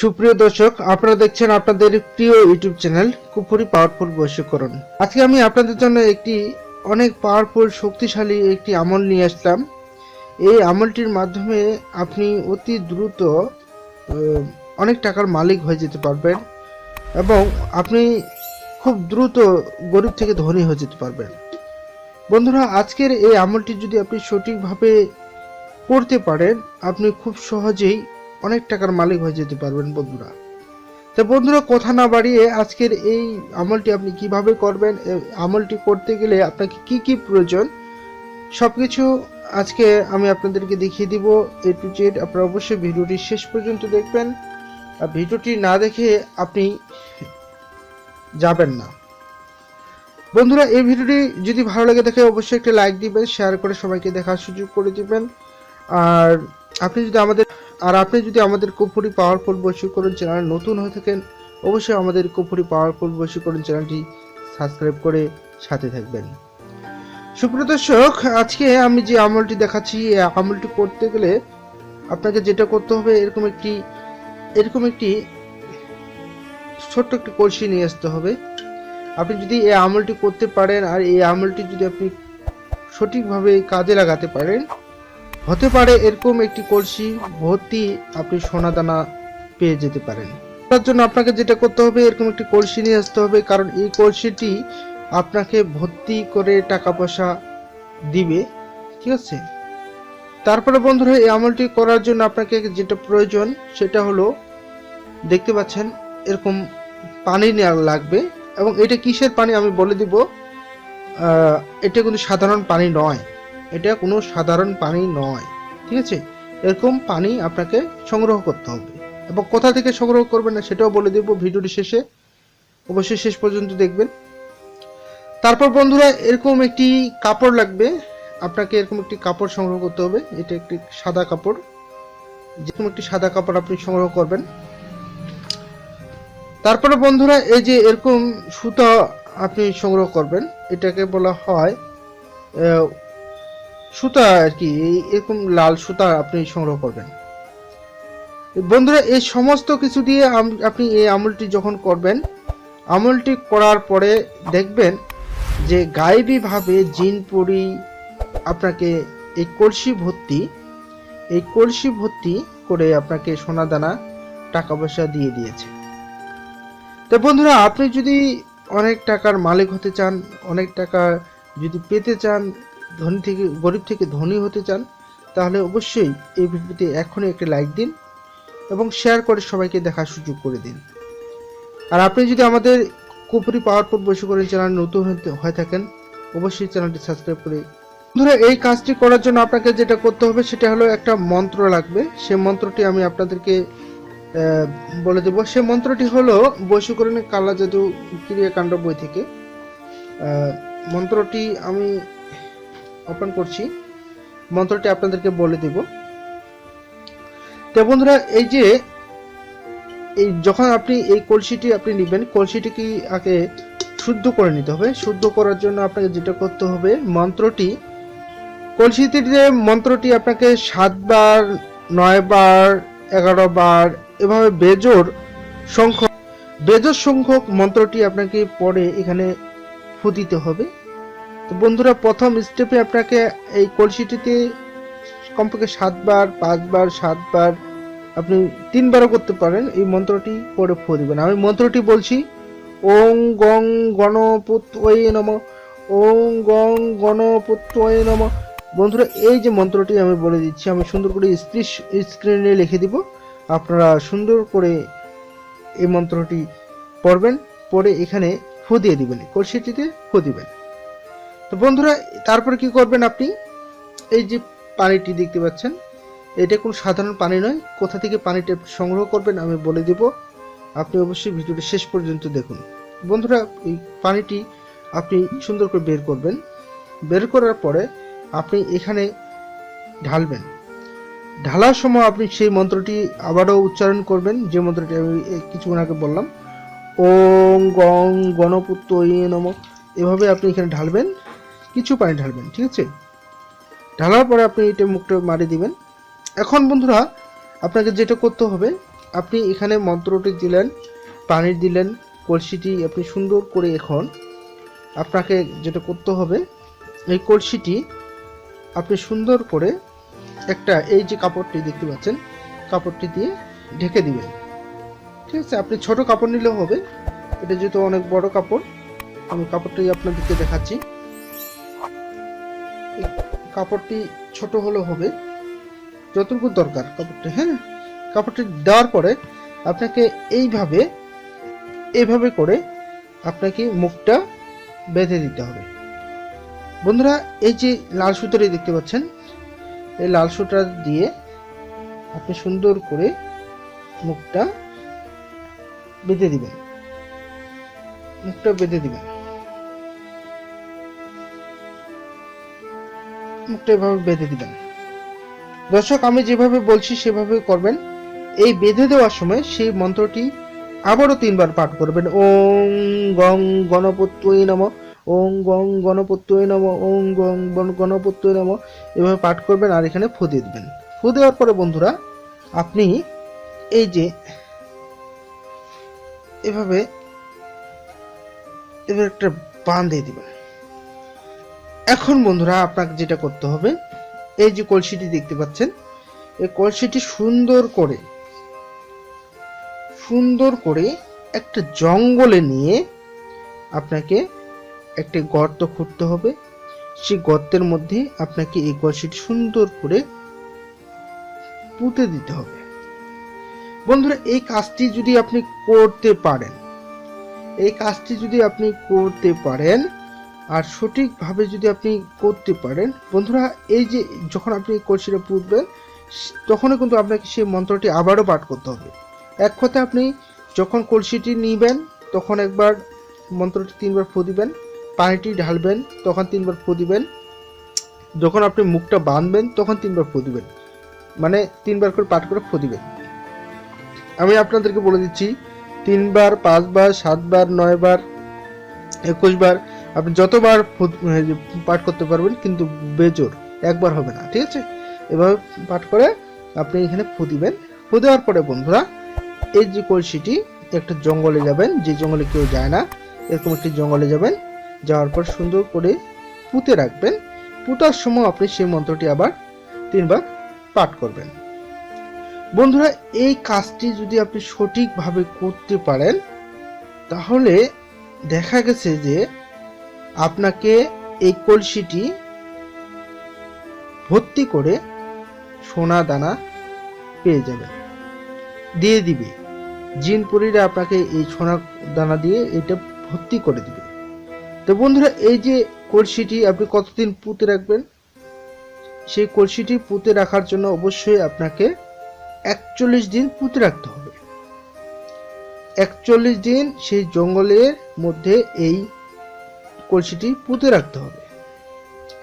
সুপ্রিয় দর্শক, আপনারা দেখছেন আপনাদের প্রিয় ইউটিউব চ্যানেল কুপুরি পাওয়ারফুল বশীকরণ। আজকে আমি আপনাদের জন্য একটি অনেক পাওয়ারফুল শক্তিশালী একটি আমল নিয়ে আসলাম। এই আমলটির মাধ্যমে আপনি অতি দ্রুত অনেক টাকার মালিক হয়ে যেতে পারবেন এবং আপনি খুব দ্রুত গরিব থেকে ধনী হয়ে যেতে পারবেন। বন্ধুরা, আজকের এই আমলটি যদি আপনি সঠিকভাবে করতে পারেন, আপনি খুব সহজেই অনেক টাকার মালিক হয়ে যেতে পারবেন বন্ধুরা। তো বন্ধুরা, কথা না বাড়িয়ে আজকের এই আমলটি আপনি কিভাবে করবেন, আমলটি করতে গেলে আপনাকে কি কি প্রয়োজন সবকিছু আজকে আমি আপনাদেরকে দেখিয়ে দিব এ টু জেড। আপনারা অবশ্যই ভিডিওটি শেষ পর্যন্ত দেখবেন, আর ভিডিওটি না দেখে আপনি যাবেন না। বন্ধুরা, এই ভিডিওটি যদি ভালো লাগে দেখে অবশ্যই একটা লাইক দিবেন, শেয়ার করে সবাইকে দেখার সুযোগ করে দিবেন। আর আপনি যদি আমাদের কুপুরি পাওয়ারফুল বশীকরণ চ্যানেল নতুন হয়ে থাকেন, অবশ্যই আমাদের কুপুরি পাওয়ারফুল বশীকরণ চ্যানেলটি সাবস্ক্রাইব করে সাথে থাকবেন। সুপ্রিয় দর্শক, আজকে আমি যে আমলটি দেখাচ্ছি, এই আমলটি করতে গেলে আপনাকে যেটা করতে হবে, এরকম একটি ছোট্ট একটি কলসি নিয়ে আসতে হবে। আপনি যদি এই আমলটি করতে পারেন আর এই আমলটি যদি আপনি সঠিকভাবে কাজে লাগাতে পারেন, হতে পারে এরকম একটি কলসি ভর্তি আপনি সোনা দানা পেয়ে যেতে পারেন। তার জন্য আপনাকে যেটা করতে হবে, এরকম একটি কলসি নিয়ে আসতে হবে, কারণ এই কলসিটি আপনাকে ভর্তি করে টাকা পয়সা দিবে, ঠিক আছে? তারপরে বন্ধুরা, এই আমলটি করার জন্য আপনাকে যেটা প্রয়োজন সেটা হলো, দেখতে পাচ্ছেন এরকম পানি নেওয়া লাগবে। এবং এটা কিসের পানি আমি বলে দিব। এটা কিন্তু সাধারণ পানি নয়, এটা কোনো সাধারণ পানি নয়, ঠিক আছে? এরকম পানি আপনাকে সংগ্রহ করতে হবে এবং কোথা থেকে সংগ্রহ করবেন না সেটাও বলে দেব ভিডিওটি শেষে, অবশ্যই শেষ পর্যন্ত দেখবেন। তারপর বন্ধুরা, এরকম একটি কাপড় লাগবে, আপনাকে এরকম একটি কাপড় সংগ্রহ করতে হবে। এটা একটি সাদা কাপড়, যেরকম একটি সাদা কাপড় আপনি সংগ্রহ করবেন। তারপরে বন্ধুরা, এই যে এরকম সুতা আপনি সংগ্রহ করবেন, এটাকে বলা হয় সুতা আর কি। এরকম লাল সুতা আপনি সংগ্রহ করবেন। বন্ধুরা, এই সমস্ত কিছু দিয়ে আপনি এই আমলটি যখন করবেন, আমলটি করার পরে দেখবেন যে গায়েবীভাবে জিন পরি আপনাকে এই কলসি ভর্তি করে আপনাকে সোনা দানা টাকা পয়সা দিয়ে দিয়েছে। তো বন্ধুরা, আপনি যদি অনেক টাকার মালিক হতে চান, অনেক টাকা যদি পেতে চান, গরিব থেকে ধনী হতে চান, তাহলে অবশ্যই এই ভিডিওতে এখনই একটা লাইক দিন এবং শেয়ার করে সবাইকে দেখার সুযোগ করে দিন। আর আপনি যদি আমাদের কুপুরি পাওয়ারফুল বশীকরণ চ্যানেল নতুন হয়ে থাকেন, অবশ্যই চ্যানেলটি সাবস্ক্রাইব করে। বন্ধুরা, এই কাজটি করার জন্য আপনাকে যেটা করতে হবে সেটা হলো একটা মন্ত্র লাগবে। সেই মন্ত্রটি আমি আপনাদেরকে বলে দেব। সে মন্ত্রটি হলো বশীকরণের কালা জাদু ক্রিয়াকাণ্ড বই থেকে। মন্ত্রটি আমি ওপেন করছি, মন্ত্রটি আপনাদেরকে বলে দেব। তো বন্ধুরা, যখন আপনি এই কলসিটি আপনি নেবেন, কলসিটিকে আগে শুদ্ধ করে নিতে হবে। শুদ্ধ করার জন্য আপনাকে যেটা করতে হবে, মন্ত্রটি আপনাকে 7 বার, 9 বার, 11 বার এভাবে বেজোর সংখ্যক মন্ত্রটি আপনাকে পরে এখানে ফু দিতে হবে। তো বন্ধুরা, প্রথম স্টেপে আপনাকে এই কলসিটিতে কমপক্ষে 7 বার, 5 বার, 7 বার, আপনি 3 বারও করতে পারেন। এই মন্ত্রটি পরে ফু দিবেন। আমি মন্ত্রটি বলছি, ওং গং গণপতয়ে নমঃ, ওং গং গণপতয়ে নমঃ। বন্ধুরা, এই যে মন্ত্রটি আমি বলে দিচ্ছি, আমি সুন্দর করে স্ক্রিনে লিখে দিব, আপনারা সুন্দর করে এই মন্ত্রটি পড়বেন, পড়ে এখানে ফু দিয়ে দিবেন, কলসিটিতে ফু দিবেন। তো বন্ধুরা, তারপরে কি করবেন, আপনি এই যে পানিটি দেখতে পাচ্ছেন, এটা কোনো সাধারণ পানি নয়। কোথা থেকে পানিটা সংগ্রহ করবেন আমি বলে দেব, আপনি অবশ্যই ভিডিওটি শেষ পর্যন্ত দেখুন। বন্ধুরা, এই পানিটি আপনি সুন্দর করে বের করবেন। বের করার পরে আপনি এখানে ঢালবেন। ঢালার সময় আপনি সেই মন্ত্রটি আবারও উচ্চারণ করবেন, যে মন্ত্রটি আমি কিছুক্ষণ আগে বললাম, ওং গং গণপতয়ে নমঃ। এভাবে আপনি এখানে ঢালবেন, কিছু পানি ঢালবেন, ঠিক আছে? ঢালার পরে আপনি এটা মুখটা মারি দিবেন। এখন বন্ধুরা, আপনাকে যেটা করতে হবে, আপনি এখানে মন্ত্রটি দিলেন, পানি দিলেন, কলসিটি আপনি সুন্দর করে এখন আপনাকে যেটা করতে হবে, এই কলসিটি আপনি সুন্দর করে একটা এই যে কাপড়টি দেখতে পাচ্ছেন, কাপড়টি দিয়ে ঢেকে দিবেন। ঠিক আছে, আপনি ছোট কাপড় নিলেও হবে, এটা যেহেতু অনেক বড় কাপড়, আমি কাপড়টি আপনাদেরকে দেখাচ্ছি। কাপড়টি ছোট হলেও হবে, যতটুকু দরকার কাপড়টি। হ্যাঁ, কাপড়টি দেওয়ার পরে আপনাকে এইভাবে করে আপনাকে মুখটা বেঁধে দিতে হবে। বন্ধুরা, এই যে লাল সুতোটি দেখতে পাচ্ছেন, এই লাল সুতা দিয়ে আপনি সুন্দর করে মুখটা বেঁধে দিবেন, মুখটা বেঁধে দিবেন, মুখটা এভাবে বেঁধে দিবেন। দর্শক, আমি যেভাবে বলছি সেভাবে করবেন। এই বেঁধে দেওয়ার সময় সেই মন্ত্রটি আবারও 3 বার পাঠ করবেন। ওং গং গণপত্যই নমঃ, ওং গং গণপত্যই নমঃ, ওং গং গণপত্যই নমঃ, এভাবে পাঠ করবেন আর এখানে ফু দিয়ে দিবেন। ফু দেওয়ার পরে বন্ধুরা, আপনি এই যে এভাবে একটা বান দিয়ে দিবেন। এখন বন্ধুরা, আপনাকে যেটা করতে হবে, এই যে কলসিটি দেখতে পাচ্ছেন, এই কলসিটি সুন্দর করে একটা জঙ্গলে নিয়ে আপনাকে একটা গর্ত খুঁড়তে হবে। সেই গর্তের মধ্যে আপনাকে এই কলসিটি সুন্দর করে পুঁতে দিতে হবে। বন্ধুরা, এই কাজটি যদি আপনি করতে পারেন, আর সঠিকভাবে যদি আপনি করতে পারেন, বন্ধুরা, এই যে যখন আপনি কলসিটা পুঁতবেন, তখনই কিন্তু আপনাকে সেই মন্ত্রটি আবারও পাঠ করতে হবে। এক কথায় আপনি যখন কলসিটি নিবেন তখন একবার মন্ত্রটি 3 বার ফু দিবেন, পানিটি ঢালবেন তখন 3 বার ফু দিবেন, যখন আপনি মুখটা বাঁধবেন তখন 3 বার ফু দিবেন, মানে 3 বার করে পাঠ করে ফু দিবেন। আমি আপনাদেরকে বলে দিচ্ছি, 3 বার, 5 বার, 7 বার, 9 বার, 21 বার, আপনি যতবার পাঠ করতে পারবেন, কিন্তু বেজোর একবার হবে না। ঠিক আছে, এভাবে পাঠ করে আপনি এখানে ফু দিবেন। ফু দেওয়ার পরে বন্ধুরা, এই যে কলসিটি একটা জঙ্গলে যাবেন, যে জঙ্গলে কেউ যায় না, এরকম একটি জঙ্গলে যাবেন, যাওয়ার পর সুন্দর করে পুঁতে রাখবেন। পুঁতার সময় আপনি সেই মন্ত্রটি আবার 3 বার পাঠ করবেন। বন্ধুরা, এই কাজটি যদি আপনি সঠিকভাবে করতে পারেন, তাহলে দেখা গেছে যে আপনাকে এই কলসিটি ভর্তি করে সোনা দানা পেয়ে যাবে, দিয়ে দিবে। জিনপুরীরা আপনাকে এই সোনা দানা দিয়ে এটা ভর্তি করে দিবে। তো বন্ধুরা, এই যে কলসিটি আপনি কতদিন পুঁতে রাখবেন, সেই কলসিটি পুঁতে রাখার জন্য অবশ্যই আপনাকে 41 দিন পুঁতে রাখতে হবে। 41 দিন সেই জঙ্গলের মধ্যে এই কলসিটি পুঁতে রাখতে হবে।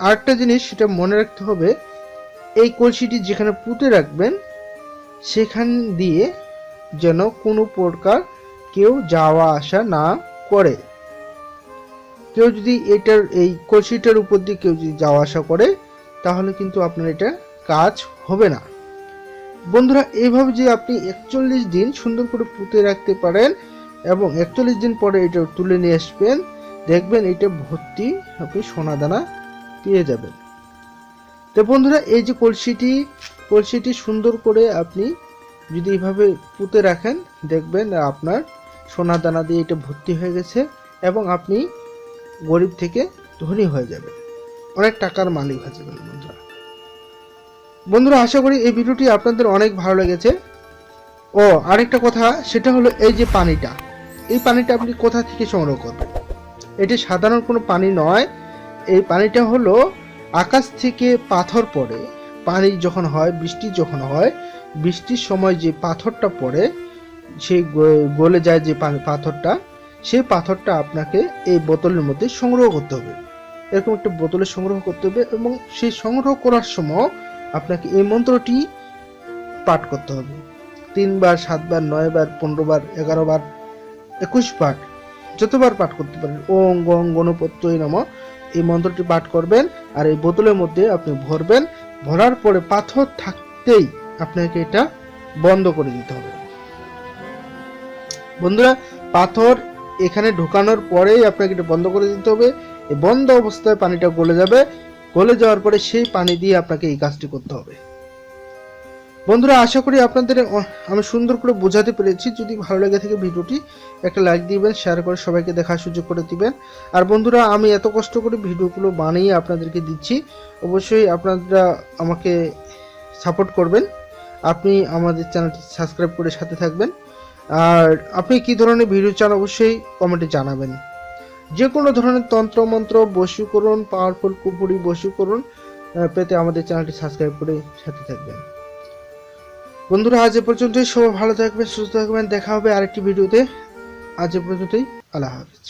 আরেকটা জিনিস সেটা মনে রাখতে হবে, এই কলসিটি যেখানে পুঁতে রাখবেন সেখান দিয়ে যেন কোনো প্রকার কেউ যাওয়া আসা না করে। কেউ যদি এই কলসিটার উপর দিয়ে কেউ যদি যাওয়া আসা করে, তাহলে কিন্তু আপনার এটা কাজ হবে না। বন্ধুরা, এইভাবে যে আপনি 41 দিন সুন্দর করে পুঁতে রাখতে পারেন এবং 41 দিন পরে এটা তুলে নিয়ে আসবেন, দেখবেন এটা ভর্তি আপনি সোনা দানা পেয়ে যাবেন। তো বন্ধুরা, এই যে কলসিটি সুন্দর করে আপনি যদি এইভাবে পুঁতে রাখেন, দেখবেন আপনার সোনা দানা দিয়ে এটা ভর্তি হয়ে গেছে এবং আপনি গরিব থেকে ধনী হয়ে যাবেন, অনেক টাকার মালিক হয়ে যাবেন। বন্ধুরা, আশা করি এই ভিডিওটি আপনাদের অনেক ভালো লেগেছে। ও আরেকটা কথা, সেটা হলো এই যে পানিটা, এই পানিটা আপনি কোথা থেকে সংগ্রহ করবেন? এটি সাধারণ কোনো পানি নয়। এই পানিটা হলো আকাশ থেকে পাথর পড়ে, পানি যখন হয়, বৃষ্টি যখন হয়, বৃষ্টির সময় যে পাথরটা পড়ে, সেই গলে যায় যে পাথরটা, সেই পাথরটা আপনাকে এই বোতলের মধ্যে সংগ্রহ করতে হবে। এরকম একটা বোতলে সংগ্রহ করতে হবে এবং সেই সংগ্রহ করার সময় আপনাকে এই মন্ত্রটি পাঠ করতে হবে 3 বার, 7 বার, 9 বার, 15 বার, 11 বার, 21 বার, যতবার পাঠ করতে পারেন। ওং গং গণপত্যই নমঃ, এই মন্ত্রটি পাঠ করবেন আর এই বোতলের মধ্যে আপনি ভরবেন। ভরার পরে পাথর থাকতেই আপনাকে এটা বন্ধ করে দিতে হবে। বন্ধুরা, পাথর এখানে ঢোকানোর পরেই আপনাকে এটা বন্ধ করে দিতে হবে। এই বন্ধ অবস্থায় পানিটা গলে যাবে, গলে যাওয়ার পরে সেই পানি দিয়ে আপনাকে এই কাজটি করতে হবে। বন্ধুরা, আশা করি আপনাদের আমি সুন্দর করে বোঝাতে পেরেছি। যদি ভালো লেগে থাকে ভিডিওটি একটা লাইক দিবেন, শেয়ার করে সবাইকে দেখার সুযোগ করে দিবেন। আর বন্ধুরা, আমি এত কষ্ট করে ভিডিওগুলো বানিয়ে আপনাদেরকে দিচ্ছি, অবশ্যই আপনারা আমাকে সাপোর্ট করবেন। আপনি আমাদের চ্যানেলটি সাবস্ক্রাইব করে সাথে থাকবেন। আর আপনি কি ধরনের ভিডিও চান অবশ্যই কমেন্টে জানাবেন। যে কোনো ধরনের তন্ত্রমন্ত্র, বশীকরণ, পাওয়ারফুল কুপুরি বশীকরণ পেতে আমাদের চ্যানেলটি সাবস্ক্রাইব করে সাথে থাকবেন। বন্ধুরা, আজ এ পর্যন্তই। সবাই ভালো থাকবেন, সুস্থ থাকবেন। দেখা হবে আরেকটি ভিডিওতে। আজ এ পর্যন্তই। আল্লাহ হাফেজ।